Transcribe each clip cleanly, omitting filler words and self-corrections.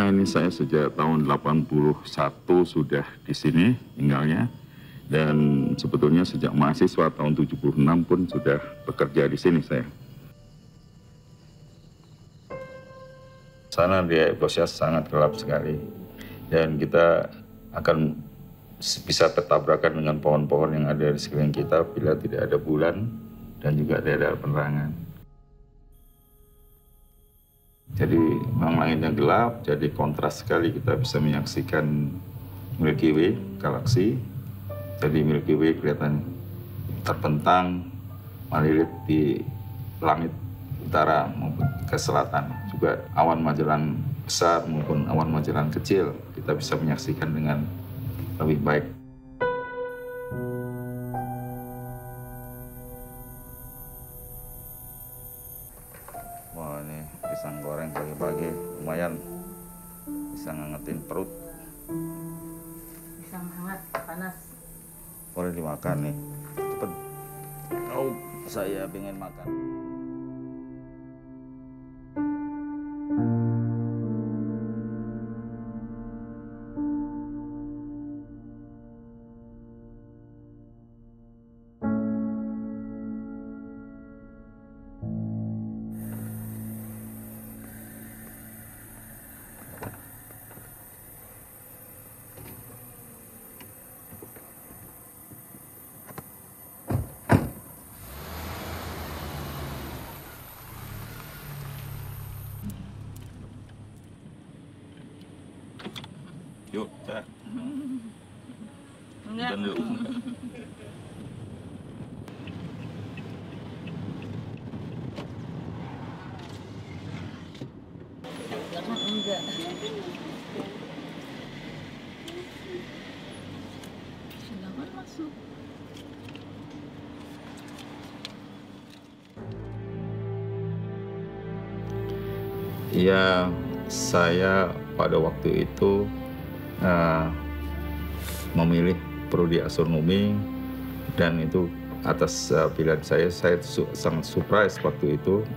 Ya, ini saya sejak tahun 81 sudah di sini tinggalnya. Dan sebetulnya sejak mahasiswa tahun 76 pun sudah bekerja di sini saya. Sana di Ecosia sangat gelap sekali. Dan kita akan bisa tertabrakan dengan pohon-pohon yang ada di sekeliling kita bila tidak ada bulan dan juga tidak ada penerangan. Jadi memang langitnya gelap, jadi kontras sekali kita bisa menyaksikan Milky Way, galaksi. Jadi Milky Way kelihatan terbentang melilit di langit utara maupun ke selatan. Juga awan Magellan besar maupun awan Magellan kecil kita bisa menyaksikan dengan lebih baik. Wah, ini pisang goreng pagi-pagi lumayan bisa ngangetin perut. Pisang hangat, panas. Boleh dimakan nih. Cepet. Oh, saya pengen makan. Yuk, Cak. Enggak. Dan yuk. Enggak. Silakan masuk. Iya, saya pada waktu itu memilih prodi astronomi dan itu atas pilihan saya sangat surprise waktu itu.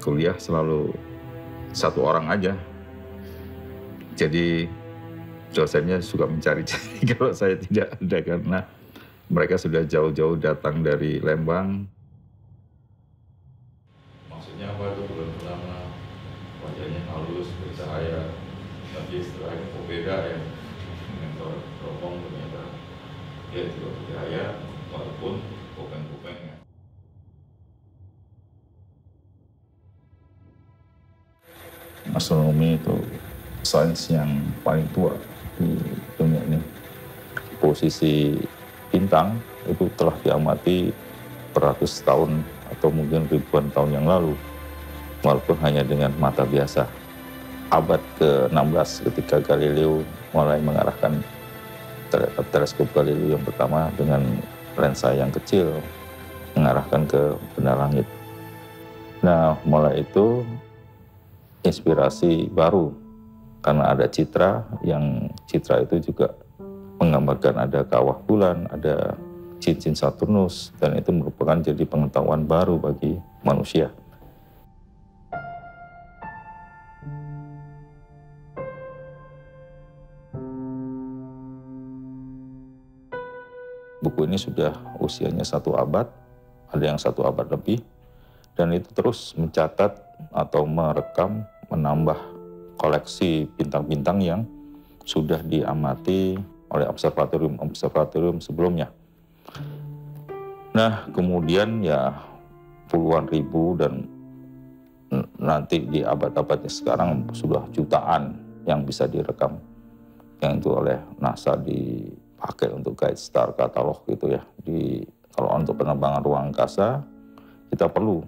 Kuliah selalu satu orang aja. Jadi dosennya suka mencari-cari kalau saya tidak ada karena mereka sudah jauh-jauh datang dari Lembang. Maksudnya apa itu bulan pertama? Wajahnya halus, bercahaya, tapi setelahnya kok beda ya. Dengan teropong ternyata dia juga bercahaya walaupun kupeng-kupengnya. Astronomi itu sains yang paling tua di dunia ini. Posisi bintang itu telah diamati beratus tahun atau mungkin ribuan tahun yang lalu, walaupun hanya dengan mata biasa. Abad ke-16 ketika Galileo mulai mengarahkan teleskop Galileo yang pertama dengan lensa yang kecil mengarahkan ke benda langit. Nah, mulai itu inspirasi baru karena ada citra itu juga menggambarkan ada kawah bulan, ada cincin Saturnus, dan itu merupakan jadi pengetahuan baru bagi manusia. Buku ini sudah usianya 1 abad, ada yang 1 abad lebih, dan itu terus mencatat atau merekam, menambah koleksi bintang-bintang yang sudah diamati oleh observatorium sebelumnya. Nah, kemudian ya puluhan ribu dan nanti di abad-abadnya sekarang sudah jutaan yang bisa direkam, yang itu oleh NASA dipakai untuk guide star katalog gitu ya. Kalau untuk penerbangan ruang angkasa kita perlu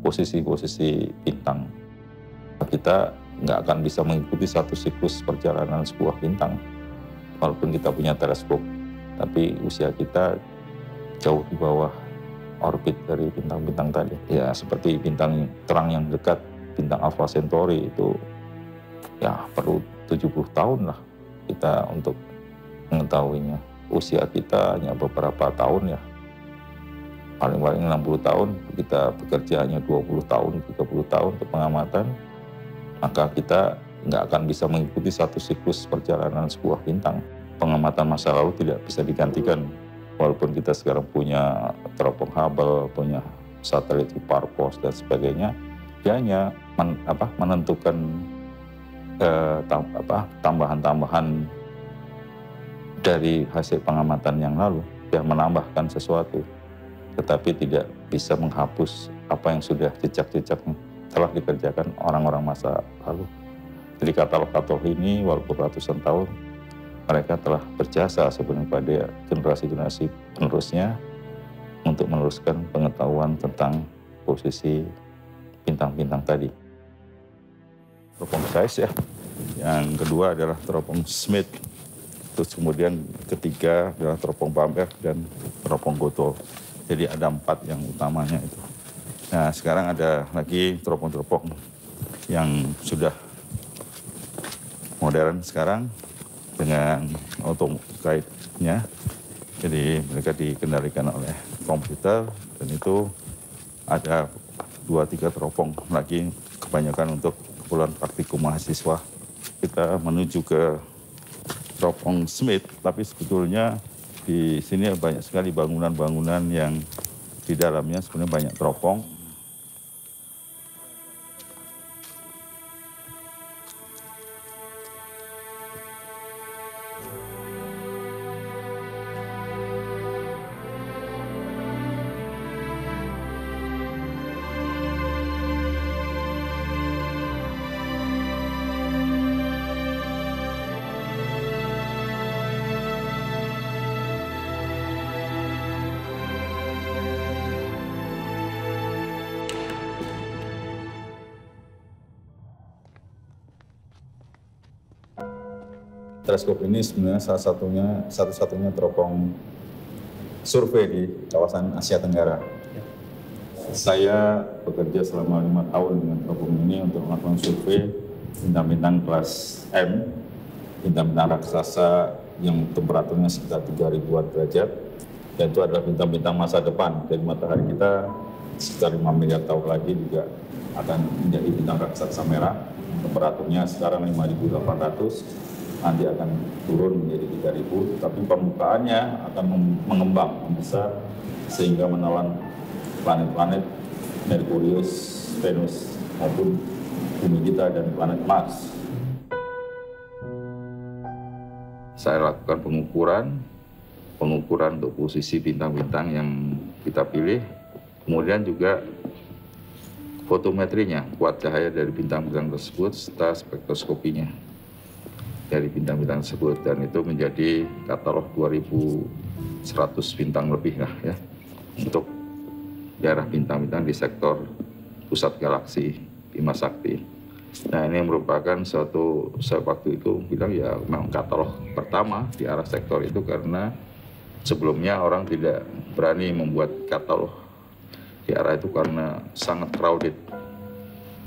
posisi-posisi bintang. Kita nggak akan bisa mengikuti satu siklus perjalanan sebuah bintang walaupun kita punya teleskop, tapi usia kita jauh di bawah orbit dari bintang-bintang tadi. Ya seperti bintang terang yang dekat, bintang Alpha Centauri itu ya perlu 70 tahun lah kita untuk mengetahuinya. Usia kita hanya beberapa tahun ya, paling-paling 60 tahun, kita bekerja hanya 20 tahun, 30 tahun untuk pengamatan, maka kita nggak akan bisa mengikuti satu siklus perjalanan sebuah bintang. Pengamatan masa lalu tidak bisa digantikan. Walaupun kita sekarang punya teropong Hubble, punya satelit Hipparcos dan sebagainya, dia hanya menentukan tambahan-tambahan dari hasil pengamatan yang lalu. Dia menambahkan sesuatu, tetapi tidak bisa menghapus apa yang sudah jejak-jejak telah dikerjakan orang-orang masa lalu. Jadi katalog-katalog ini walaupun ratusan tahun, mereka telah berjasa sebenarnya pada generasi-generasi penerusnya untuk meneruskan pengetahuan tentang posisi bintang-bintang tadi. Teropong Zeiss ya. Yang kedua adalah teropong Schmidt. Terus kemudian ketiga adalah teropong Bamberg dan teropong Goethals. Jadi ada 4 yang utamanya itu. Nah sekarang ada lagi teropong-teropong yang sudah modern sekarang dengan autoguide-nya. Jadi mereka dikendalikan oleh komputer dan itu ada 2-3 teropong lagi, kebanyakan untuk keperluan praktikum mahasiswa. Kita menuju ke teropong Schmidt, tapi sebetulnya di sini banyak sekali bangunan-bangunan yang di dalamnya sebenarnya banyak teropong. Teleskop ini sebenarnya satu-satunya teropong survei di kawasan Asia Tenggara. Saya bekerja selama 5 tahun dengan teropong ini untuk melakukan survei bintang-bintang kelas M, bintang-bintang raksasa yang temperaturnya sekitar 3000-an derajat, dan itu adalah bintang-bintang masa depan. Dari matahari kita sekitar 5 miliar tahun lagi juga akan menjadi bintang raksasa merah. Temperaturnya sekarang 5.800. Nanti akan turun menjadi 3.000, tapi permukaannya akan mengembang, membesar, sehingga menelan planet-planet Merkurius, Venus, maupun bumi kita dan planet Mars. Saya lakukan pengukuran untuk posisi bintang-bintang yang kita pilih, kemudian juga fotometrinya, kuat cahaya dari bintang-bintang tersebut, serta spektroskopinya dari bintang-bintang tersebut, dan itu menjadi katalog 2.100 bintang lebih lah ya untuk daerah bintang-bintang di sektor pusat galaksi Bima Sakti. Nah ini merupakan suatu, saya waktu itu bilang ya memang katalog pertama di arah sektor itu, karena sebelumnya orang tidak berani membuat katalog di arah itu karena sangat crowded,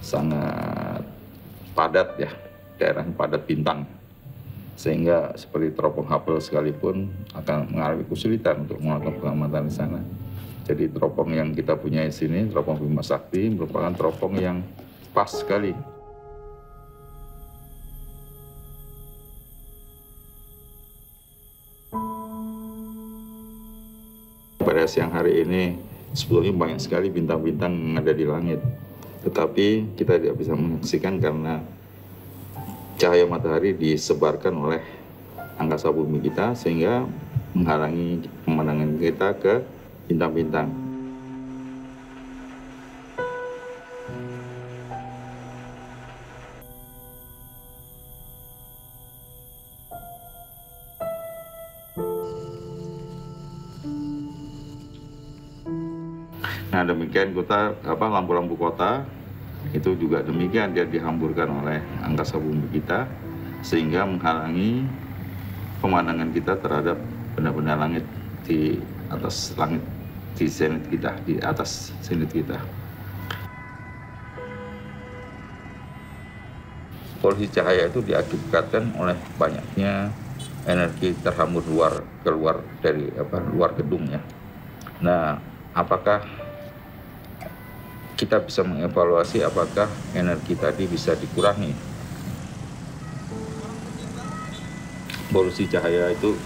sangat padat ya, daerah padat bintang. Sehingga seperti teropong Hubble sekalipun akan mengalami kesulitan untuk melakukan pengamatan di sana. Jadi teropong yang kita punya di sini, teropong Bima Sakti, merupakan teropong yang pas sekali. Pada siang hari ini sebetulnya banyak sekali bintang-bintang yang ada di langit, tetapi kita tidak bisa menyaksikan karena cahaya matahari disebarkan oleh angkasa bumi kita, sehingga menghalangi pemandangan kita ke bintang-bintang. Nah demikian lampu-lampu kota itu juga demikian, dia dihamburkan oleh angkasa bumi kita sehingga menghalangi pemandangan kita terhadap benda-benda langit di atas langit, di zenit kita, di atas zenit kita. Polusi cahaya itu diakibatkan oleh banyaknya energi terhambur keluar dari luar gedung ya. Nah, apakah kita bisa mengevaluasi apakah energi tadi bisa dikurangi? polusi cahaya itu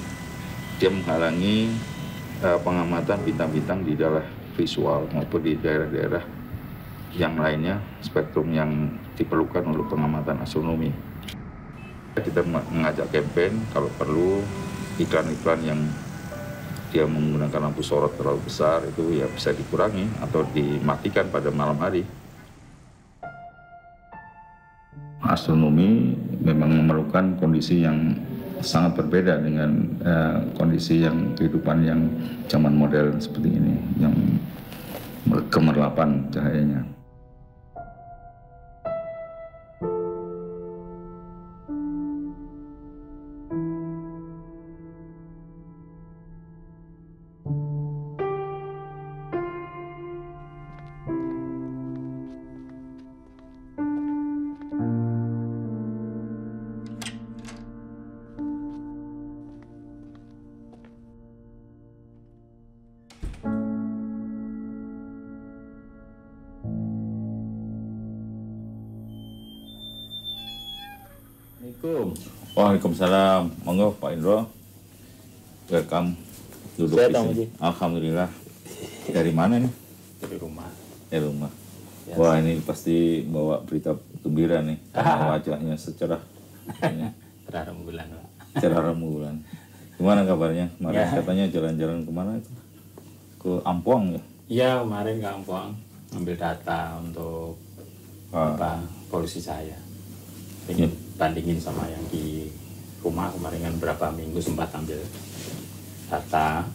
dia menghalangi pengamatan bintang-bintang di daerah visual maupun di daerah-daerah yang lainnya, spektrum yang diperlukan untuk pengamatan astronomi. Kita mengajak campaign kalau perlu iklan-iklan yang dia menggunakan lampu sorot terlalu besar itu ya bisa dikurangi atau dimatikan pada malam hari. Astronomi memang memerlukan kondisi yang sangat berbeda dengan kondisi yang kehidupan yang zaman modern seperti ini, yang gemerlapan cahayanya. Assalamualaikum. Waalaikumsalam. Monggo Pak Indro. Welcome. Duduk di sini. Alhamdulillah. Dari mana nih? Dari rumah. Dari rumah. Ya. Wah, ini pasti bawa berita gembira nih. Karena wajahnya secerah. Cerah rembulan, Pak. Cerah rembulan. Gimana kabarnya? Kemarin Ya. katanya jalan-jalan kemana itu? Ke Ampuang ya? Iya, kemarin ke Ampuang ambil data untuk polusi cahaya. Ingin bandingin sama yang di rumah kemarin kan berapa minggu sempat ambil data.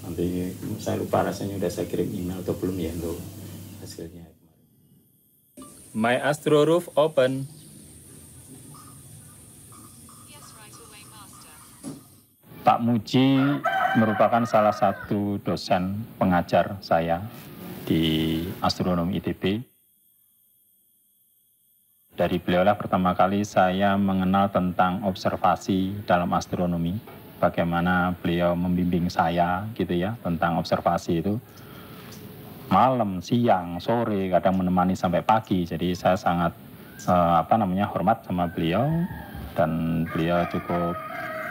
Nanti saya lupa rasanya udah saya kirim email atau belum ya untuk hasilnya. My Astro Roof open. Pak Muji merupakan salah satu dosen pengajar saya di astronomi ITB. Dari beliaulah pertama kali saya mengenal tentang observasi dalam astronomi. Bagaimana beliau membimbing saya gitu ya tentang observasi itu. Malam, siang, sore, kadang menemani sampai pagi. Jadi saya sangat hormat sama beliau dan beliau cukup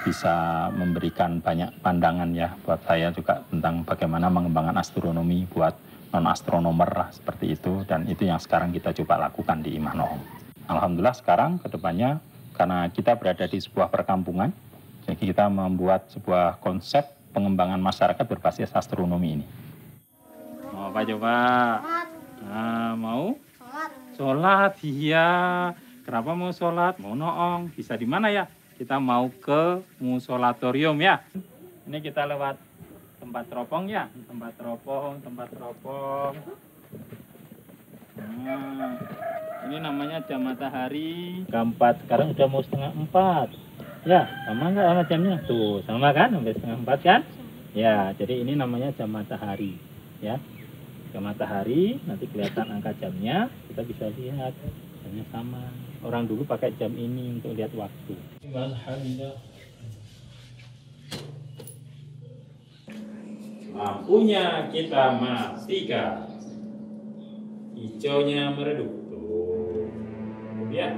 bisa memberikan banyak pandangan ya buat saya juga tentang bagaimana mengembangkan astronomi buat non-astronomer lah seperti itu, dan itu yang sekarang kita coba lakukan di Imah Noong. Alhamdulillah sekarang kedepannya karena kita berada di sebuah perkampungan, jadi kita membuat sebuah konsep pengembangan masyarakat berbasis astronomi ini. Mau apa coba? Mau? Sholat, iya. Kenapa mau sholat? Mau noong. Bisa di mana ya? Kita mau ke musolatorium ya. Ini kita lewat tempat teropong ya. Tempat teropong. Ini namanya jam matahari. Keempat, sekarang udah mau 3:30. Ya, sama nggak sama jamnya? Tuh, sama kan? Sampai 3:30 kan? Ya, jadi ini namanya jam matahari. Ya, jam matahari, nanti kelihatan angka jamnya, kita bisa lihat. Jamnya sama. Orang dulu pakai jam ini untuk lihat waktu. Lampunya kita matikan. Hijaunya meredup. Tuh. Ya.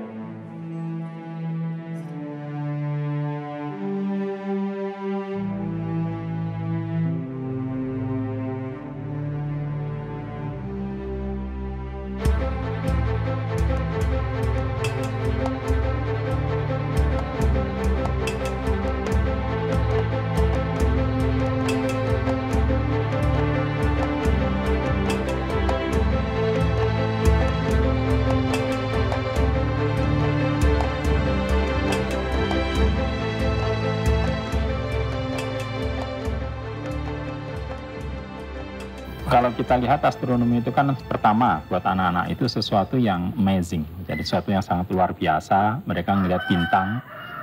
Kalau kita lihat astronomi itu kan pertama buat anak-anak itu sesuatu yang amazing, jadi sesuatu yang sangat luar biasa. Mereka melihat bintang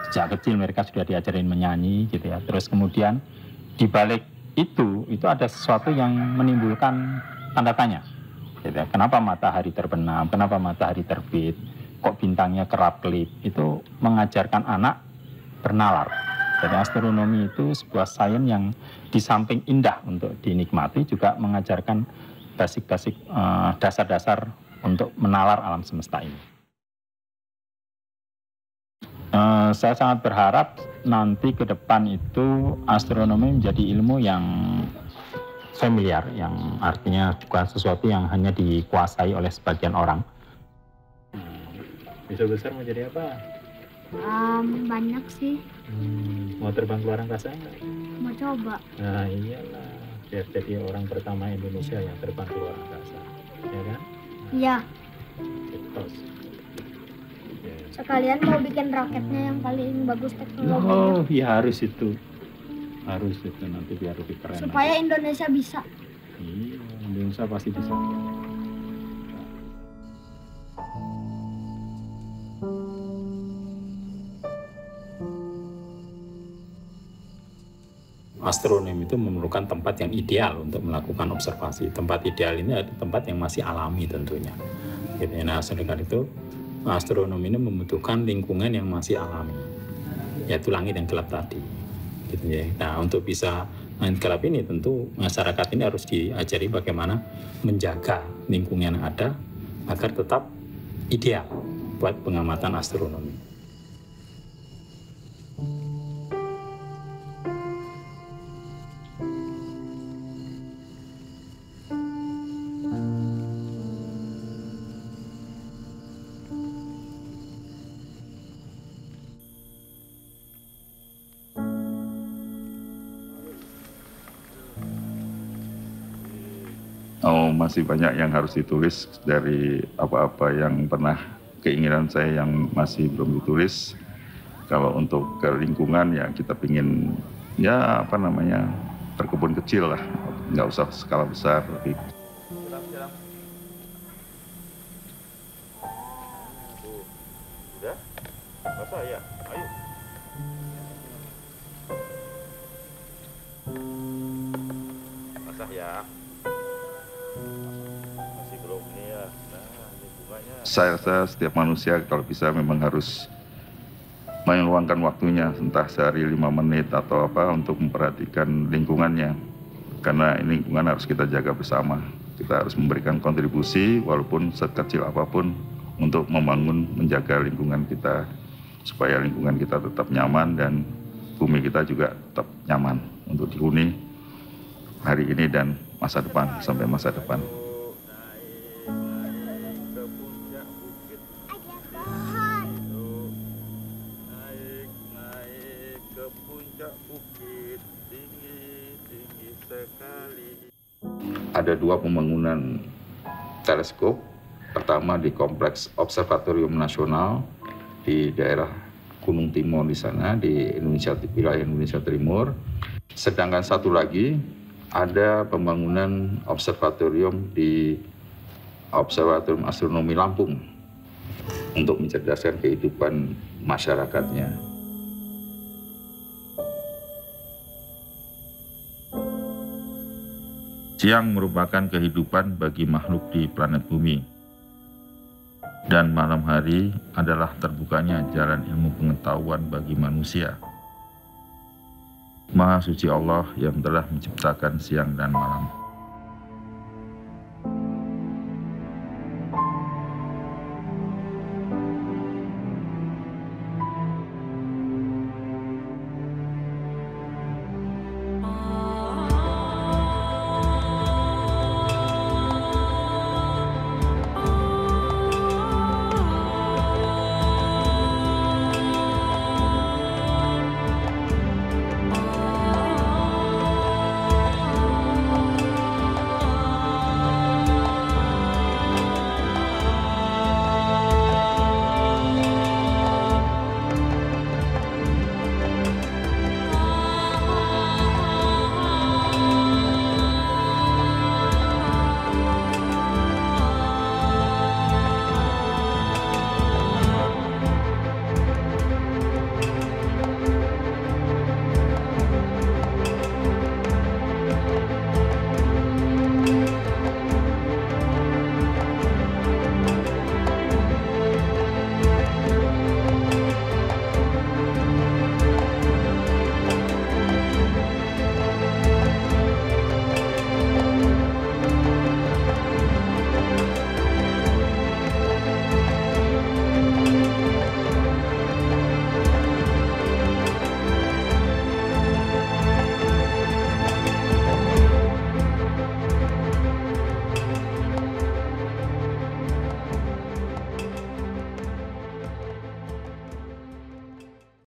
sejak kecil, mereka sudah diajarin menyanyi gitu ya. Terus kemudian di balik itu ada sesuatu yang menimbulkan tanda tanya. Gitu ya. Kenapa matahari terbenam? Kenapa matahari terbit? Kok bintangnya kerap-kelip? Itu mengajarkan anak bernalar. Jadi astronomi itu sebuah sains yang di samping indah untuk dinikmati juga mengajarkan basic-basic dasar-dasar untuk menalar alam semesta ini. Saya sangat berharap nanti ke depan itu astronomi menjadi ilmu yang familiar, yang artinya bukan sesuatu yang hanya dikuasai oleh sebagian orang. Bisa besar mau jadi apa? Banyak sih. Mau terbang ke luar angkasa nggak? Mau coba. Nah iyalah, biar jadi orang pertama Indonesia yang terbang ke luar angkasa, ya kan? Iya. Terus. Sekalian mau bikin raketnya yang paling bagus teknologinya. Oh iya harus itu nanti biar lebih keren. Supaya Indonesia bisa. Iya, Indonesia pasti bisa. Astronomi itu memerlukan tempat yang ideal untuk melakukan observasi. Tempat ideal ini adalah tempat yang masih alami tentunya. Nah, sedangkan itu astronomi ini membutuhkan lingkungan yang masih alami, yaitu langit yang gelap tadi. Gitu ya. Nah, untuk bisa langit gelap ini tentu masyarakat ini harus diajari bagaimana menjaga lingkungan yang ada agar tetap ideal buat pengamatan astronomi. Masih banyak yang harus ditulis dari apa-apa yang pernah keinginan saya yang masih belum ditulis. Kalau untuk ke lingkungan ya kita pingin berkebun kecil lah, nggak usah skala besar. Udah? Basah ya? Ayo. Basah ya. Masih belum nih ya. Nah, ini bunganya. Saya rasa setiap manusia kalau bisa memang harus meluangkan waktunya, entah sehari 5 menit atau apa untuk memperhatikan lingkungannya. Karena ini lingkungan harus kita jaga bersama. Kita harus memberikan kontribusi walaupun sekecil apapun untuk membangun, menjaga lingkungan kita supaya lingkungan kita tetap nyaman dan bumi kita juga tetap nyaman untuk dihuni hari ini dan masa depan sampai masa depan. Ada 2 pembangunan teleskop. Pertama di Kompleks Observatorium Nasional di daerah Gunung Timur di sana, di Indonesia, wilayah Indonesia Timur. Sedangkan satu lagi ada pembangunan observatorium di Observatorium Astronomi Lampung untuk mencerdaskan kehidupan masyarakatnya. Siang merupakan kehidupan bagi makhluk di planet bumi. Dan malam hari adalah terbukanya jalan ilmu pengetahuan bagi manusia. Maha suci Allah yang telah menciptakan siang dan malam.